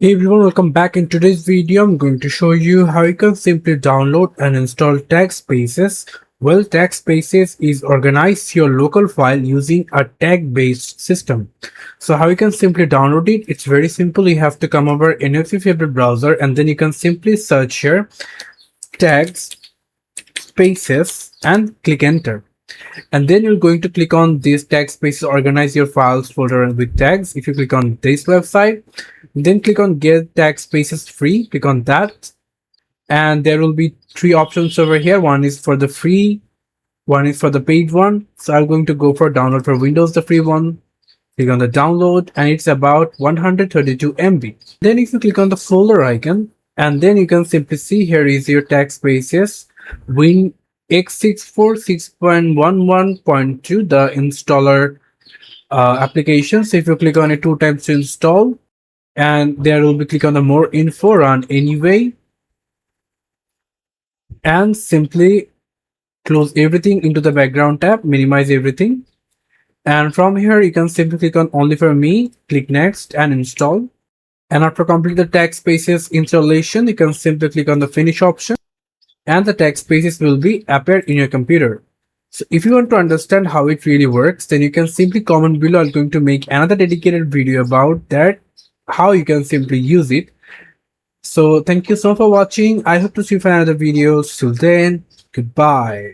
Hey everyone, welcome back. In today's video, I'm going to show you how you can simply download and install TagSpaces. Well, TagSpaces is organize your local file using a tag-based system. So how you can simply download it? It's very simple. You have to come over any of your favorite browser and then you can simply search here TagSpaces and click enter. And then you're going to click on this TagSpaces organize your files folder with tags. If you click on this website, then click on get TagSpaces free, click on that, and there will be three options over here. One is for the free, one is for the paid one. So I'm going to go for download for Windows, the free one. Click on the download and it's about 132 MB. Then if you click on the folder icon, and then you can simply see here is your TagSpaces Win x64 6.11.2, the installer application. So if you click on it two times to install, and there will be click on the more info, run anyway, and simply close everything into the background tab, minimize everything, and from here you can simply click on only for me, click next and install. And after complete the TagSpaces installation, you can simply click on the finish option and the TagSpaces will be appear in your computer. So if you want to understand how it really works, then you can simply comment below. I'm going to make another dedicated video about that, how you can simply use it. So thank you so much for watching. I hope to see you for another video. Till then, goodbye.